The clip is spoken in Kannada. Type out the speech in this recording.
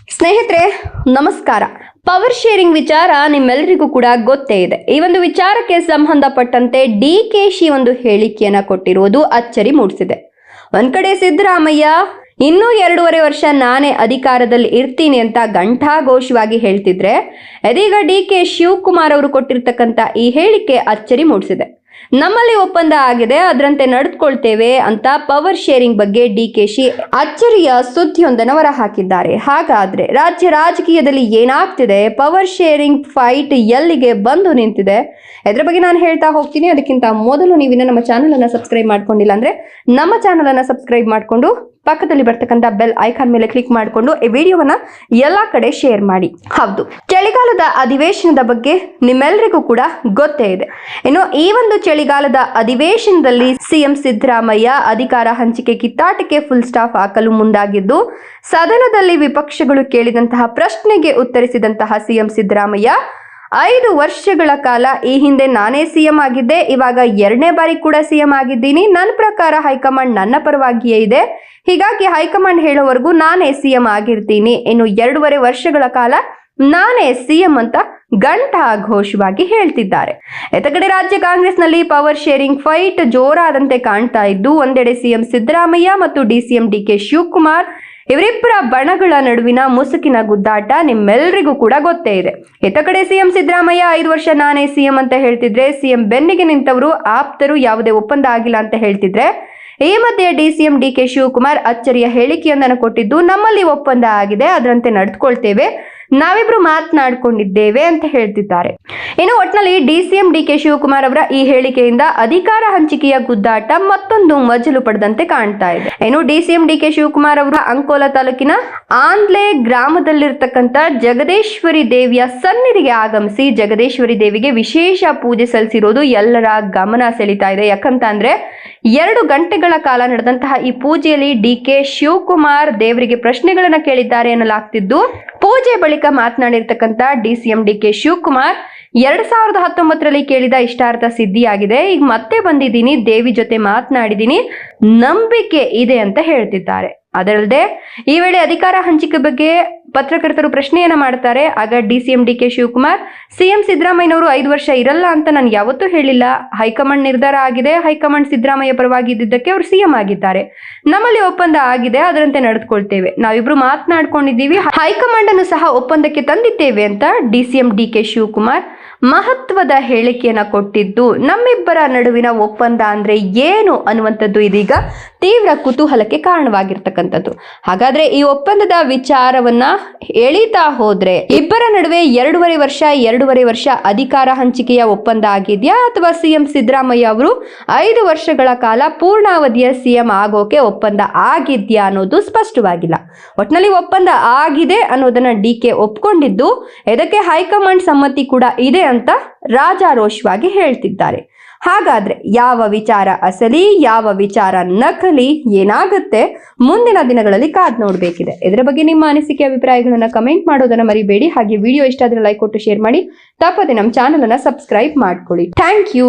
ಸ್ನೇಹಿತರೆ ನಮಸ್ಕಾರ. ಪವರ್ ಶೇರಿಂಗ್ ವಿಚಾರ ನಿಮ್ಮೆಲ್ಲರಿಗೂ ಕೂಡ ಗೊತ್ತೇ ಇದೆ. ಈ ಒಂದು ವಿಚಾರಕ್ಕೆ ಸಂಬಂಧಪಟ್ಟಂತೆ ಡಿಕೆಶಿ ಒಂದು ಹೇಳಿಕೆಯನ್ನ ಕೊಟ್ಟಿರುವುದು ಅಚ್ಚರಿ ಮೂಡಿಸಿದೆ. ಒಂದ್ ಕಡೆ ಸಿದ್ದರಾಮಯ್ಯ ಇನ್ನೂ 2.5 ವರ್ಷ ನಾನೇ ಅಧಿಕಾರದಲ್ಲಿ ಇರ್ತೀನಿ ಅಂತ ಘಂಟಾಘೋಷವಾಗಿ ಹೇಳ್ತಿದ್ರೆ, ಇದೀಗ ಡಿಕೆ ಶಿವಕುಮಾರ್ ಅವರು ಕೊಟ್ಟಿರ್ತಕ್ಕಂಥ ಈ ಹೇಳಿಕೆ ಅಚ್ಚರಿ ಮೂಡಿಸಿದೆ. ನಮ್ಮಲ್ಲಿ ಒಪ್ಪಂದ ಆಗಿದೆ, ಅದರಂತೆ ನಡೆದುಕೊಳ್ತೇವೆ ಅಂತ ಪವರ್ ಶೇರಿಂಗ್ ಬಗ್ಗೆ ಡಿಕೆಶಿ ಅಚ್ಚರಿಯ ಸುದ್ದಿಯೊಂದನ್ನು ಹೊರ ಹಾಕಿದ್ದಾರೆ. ಹಾಗಾದ್ರೆ ರಾಜ್ಯ ರಾಜಕೀಯದಲ್ಲಿ ಏನಾಗ್ತಿದೆ, ಪವರ್ ಶೇರಿಂಗ್ ಫೈಟ್ ಎಲ್ಲಿಗೆ ಬಂದು ನಿಂತಿದೆ, ಇದ್ರ ಬಗ್ಗೆ ನಾನು ಹೇಳ್ತಾ ಹೋಗ್ತೀನಿ. ಅದಕ್ಕಿಂತ ಮೊದಲು ನೀವಿನ್ನ ನಮ್ಮ ಚಾನಲ್ ಅನ್ನ ಸಬ್ಸ್ಕ್ರೈಬ್ ಮಾಡ್ಕೊಂಡಿಲ್ಲ ಅಂದ್ರೆ ನಮ್ಮ ಚಾನಲ್ ಅನ್ನ ಸಬ್ಸ್ಕ್ರೈಬ್ ಮಾಡ್ಕೊಂಡು ಪಕ್ಕದಲ್ಲಿ ಬರ್ತಕ್ಕಂಥ ಬೆಲ್ ಐಕಾನ್ ಮೇಲೆ ಕ್ಲಿಕ್ ಮಾಡಿಕೊಂಡು ಈ ವಿಡಿಯೋವನ್ನ ಎಲ್ಲಾ ಕಡೆ ಶೇರ್ ಮಾಡಿ. ಹೌದು, ಚಳಿಗಾಲದ ಅಧಿವೇಶನದ ಬಗ್ಗೆ ನಿಮ್ಮೆಲ್ಲರಿಗೂ ಕೂಡ ಗೊತ್ತೇ ಇದೆ. ಇನ್ನು ಈ ಒಂದು ಚಳಿಗಾಲದ ಅಧಿವೇಶನದಲ್ಲಿ ಸಿಎಂ ಸಿದ್ದರಾಮಯ್ಯ ಅಧಿಕಾರ ಹಂಚಿಕೆ ಕಿತ್ತಾಟಕ್ಕೆ ಫುಲ್ ಸ್ಟಾಪ್ ಹಾಕಲು ಮುಂದಾಗಿದ್ದು, ಸದನದಲ್ಲಿ ವಿಪಕ್ಷಗಳು ಕೇಳಿದಂತಹ ಪ್ರಶ್ನೆಗೆ ಉತ್ತರಿಸಿದಂತಹ ಸಿಎಂ ಸಿದ್ದರಾಮಯ್ಯ 5 ವರ್ಷಗಳ ಕಾಲ ಈ ಹಿಂದೆ ನಾನೇ ಸಿಎಂ ಆಗಿದ್ದೆ, ಇವಾಗ 2ನೇ ಬಾರಿ ಕೂಡ ಸಿಎಂ ಆಗಿದ್ದೀನಿ. ನನ್ನ ಪ್ರಕಾರ ಹೈಕಮಾಂಡ್ ನನ್ನ ಪರವಾಗಿಯೇ ಇದೆ, ಹೀಗಾಗಿ ಹೈಕಮಾಂಡ್ ಹೇಳೋವರೆಗೂ ನಾನೇ ಸಿಎಂ ಆಗಿರ್ತೀನಿ. ಇನ್ನು 2.5 ವರ್ಷಗಳ ಕಾಲ ನಾನೇ ಸಿಎಂ ಅಂತ ಘಂಟಾಘೋಷವಾಗಿ ಹೇಳ್ತಿದ್ದಾರೆ. ಎತ್ತಕಡೆ ರಾಜ್ಯ ಕಾಂಗ್ರೆಸ್ನಲ್ಲಿ ಪವರ್ ಶೇರಿಂಗ್ ಫೈಟ್ ಜೋರಾದಂತೆ ಕಾಣ್ತಾ ಇದ್ದು, ಒಂದೆಡೆ ಸಿಎಂ ಸಿದ್ದರಾಮಯ್ಯ ಮತ್ತು ಡಿಸಿಎಂ ಡಿಕೆ ಶಿವಕುಮಾರ್ ಇವರಿಬ್ಬರ ಬಣಗಳ ನಡುವಿನ ಮುಸುಕಿನ ಗುದ್ದಾಟ ನಿಮ್ಮೆಲ್ಲರಿಗೂ ಕೂಡ ಗೊತ್ತೇ ಇದೆ. ಇತ್ತ ಕಡೆ ಸಿಎಂ ಸಿದ್ದರಾಮಯ್ಯ 5 ವರ್ಷ ನಾನೇ ಸಿಎಂ ಅಂತ ಹೇಳ್ತಿದ್ರೆ, ಸಿಎಂ ಬೆನ್ನಿಗೆ ನಿಂತವರು ಆಪ್ತರು ಯಾವುದೇ ಒಪ್ಪಂದ ಆಗಿಲ್ಲ ಅಂತ ಹೇಳ್ತಿದ್ರೆ, ಈ ಮಧ್ಯೆ ಡಿಸಿಎಂ ಡಿಕೆ ಶಿವಕುಮಾರ್ ಅಚ್ಚರಿಯ ಹೇಳಿಕೆಯೊಂದನ್ನು ಕೊಟ್ಟಿದ್ದು, ನಮ್ಮಲ್ಲಿ ಒಪ್ಪಂದ ಆಗಿದೆ, ಅದರಂತೆ ನಡೆದುಕೊಳ್ತೇವೆ, ನಾವಿಬ್ರು ಮಾತನಾಡಿಕೊಂಡಿದ್ದೇವೆ ಅಂತ ಹೇಳ್ತಿದ್ದಾರೆ. ಇನ್ನು ಒಟ್ನಲ್ಲಿ ಡಿಸಿಎಂ ಡಿಕೆ ಶಿವಕುಮಾರ್ ಅವರ ಈ ಹೇಳಿಕೆಯಿಂದ ಅಧಿಕಾರ ಹಂಚಿಕೆಯ ಗುದ್ದಾಟ ಮತ್ತೊಂದು ಮಜಲು ಪಡೆದಂತೆ ಕಾಣ್ತಾ ಇದೆ. ಇನ್ನು ಡಿಸಿಎಂ ಡಿಕೆ ಶಿವಕುಮಾರ್ ಅವರ ಅಂಕೋಲ ತಾಲೂಕಿನ ಆಂದ್ಲೆ ಗ್ರಾಮದಲ್ಲಿರ್ತಕ್ಕಂಥ ಜಗದೇಶ್ವರಿ ದೇವಿಯ ಸನ್ನಿಧಿಗೆ ಆಗಮಿಸಿ ಜಗದೇಶ್ವರಿ ದೇವಿಗೆ ವಿಶೇಷ ಪೂಜೆ ಸಲ್ಲಿಸಿರೋದು ಎಲ್ಲರ ಗಮನ ಸೆಳೀತಾ ಇದೆ. ಯಾಕಂತಂದ್ರೆ 2 ಗಂಟೆಗಳ ಕಾಲ ನಡೆದಂತಹ ಈ ಪೂಜೆಯಲ್ಲಿ ಡಿಕೆ ಶಿವಕುಮಾರ್ ದೇವರಿಗೆ ಪ್ರಶ್ನೆಗಳನ್ನ ಕೇಳಿದ್ದಾರೆ ಎನ್ನಲಾಗ್ತಿದ್ದು, ಪೂಜೆ ಬಳಿಕ ಮಾತನಾಡಿರ್ತಕ್ಕಂಥ ಡಿಸಿಎಂ ಡಿಕೆ ಶಿವಕುಮಾರ್ 2019ರಲ್ಲಿ ಕೇಳಿದ ಇಷ್ಟಾರ್ಥ ಸಿದ್ಧಿಯಾಗಿದೆ, ಈಗ ಮತ್ತೆ ಬಂದಿದ್ದೀನಿ, ದೇವಿ ಜೊತೆ ಮಾತನಾಡಿದ್ದೀನಿ, ನಂಬಿಕೆ ಇದೆ ಅಂತ ಹೇಳ್ತಿದ್ದಾರೆ. ಅದಲ್ಲದೆ ಈ ವೇಳೆ ಅಧಿಕಾರ ಹಂಚಿಕೆ ಬಗ್ಗೆ ಪತ್ರಕರ್ತರು ಪ್ರಶ್ನೆಯನ್ನ ಮಾಡ್ತಾರೆ. ಆಗ ಡಿಸಿಎಂ ಡಿಕೆ ಶಿವಕುಮಾರ್, ಸಿಎಂ ಸಿದ್ದರಾಮಯ್ಯನವರು 5 ವರ್ಷ ಇರಲ್ಲ ಅಂತ ನಾನು ಯಾವತ್ತೂ ಹೇಳಿಲ್ಲ, ಹೈಕಮಾಂಡ್ ನಿರ್ಧಾರ ಆಗಿದೆ, ಹೈಕಮಾಂಡ್ ಸಿದ್ದರಾಮಯ್ಯ ಪರವಾಗಿ ಇದ್ದಿದ್ದಕ್ಕೆ ಅವರು ಸಿಎಂ ಆಗಿದ್ದಾರೆ, ನಮ್ಮಲ್ಲಿ ಒಪ್ಪಂದ ಆಗಿದೆ, ಅದರಂತೆ ನಡೆದುಕೊಳ್ತೇವೆ, ನಾವಿಬ್ರು ಮಾತನಾಡ್ಕೊಂಡಿದ್ದೀವಿ, ಹೈಕಮಾಂಡ್ ಅನ್ನು ಸಹ ಒಪ್ಪಂದಕ್ಕೆ ತಂದಿದ್ದೇವೆ ಅಂತ ಡಿಸಿಎಂ ಡಿಕೆ ಶಿವಕುಮಾರ್ ಮಹತ್ವದ ಹೇಳಿಕೆಯನ್ನ ಕೊಟ್ಟಿದ್ದು, ನಮ್ಮಿಬ್ಬರ ನಡುವಿನ ಒಪ್ಪಂದ ಅಂದ್ರೆ ಏನು ಅನ್ನುವಂಥದ್ದು ಇದೀಗ ತೀವ್ರ ಕುತೂಹಲಕ್ಕೆ ಕಾರಣವಾಗಿರ್ತಕ್ಕಂಥದ್ದು. ಹಾಗಾದ್ರೆ ಈ ಒಪ್ಪಂದದ ವಿಚಾರವನ್ನ ಎಳಿತಾ ಹೋದ್ರೆ ಇಬ್ಬರ ನಡುವೆ 2.5 ವರ್ಷ ಅಧಿಕಾರ ಹಂಚಿಕೆಯ ಒಪ್ಪಂದ ಆಗಿದೆಯಾ, ಅಥವಾ ಸಿಎಂ ಸಿದ್ದರಾಮಯ್ಯ ಅವರು 5 ವರ್ಷಗಳ ಕಾಲ ಪೂರ್ಣಾವಧಿಯ ಸಿಎಂ ಆಗೋಕೆ ಒಪ್ಪಂದ ಆಗಿದ್ಯಾ ಅನ್ನೋದು ಸ್ಪಷ್ಟವಾಗಿಲ್ಲ. ಒಟ್ನಲ್ಲಿ ಒಪ್ಪಂದ ಆಗಿದೆ ಅನ್ನೋದನ್ನ ಡಿಕೆ ಒಪ್ಕೊಂಡಿದ್ದು, ಇದಕ್ಕೆ ಹೈಕಮಾಂಡ್ ಸಮ್ಮತಿ ಕೂಡ ಇದೆ ಅಂತ ರಾಜಾರೋಷವಾಗಿ ಹೇಳ್ತಿದ್ದಾರೆ. ಹಾಗಾದ್ರೆ ಯಾವ ವಿಚಾರ ಅಸಲಿ, ಯಾವ ವಿಚಾರ ನಕಲಿ, ಏನಾಗುತ್ತೆ ಮುಂದಿನ ದಿನಗಳಲ್ಲಿ ಕಾದ್ ನೋಡ್ಬೇಕಿದೆ. ಇದರ ಬಗ್ಗೆ ನಿಮ್ಮ ಅನಿಸಿಕೆ ಅಭಿಪ್ರಾಯಗಳನ್ನ ಕಮೆಂಟ್ ಮಾಡೋದನ್ನ ಮರಿಬೇಡಿ. ಹಾಗೆ ವಿಡಿಯೋ ಇಷ್ಟ ಆದ್ರೆ ಲೈಕ್ ಕೊಟ್ಟು ಶೇರ್ ಮಾಡಿ, ತಪ್ಪದೆ ನಮ್ಮ ಚಾನಲ್ ಅನ್ನ ಸಬ್ಸ್ಕ್ರೈಬ್ ಮಾಡ್ಕೊಳ್ಳಿ. Thank you.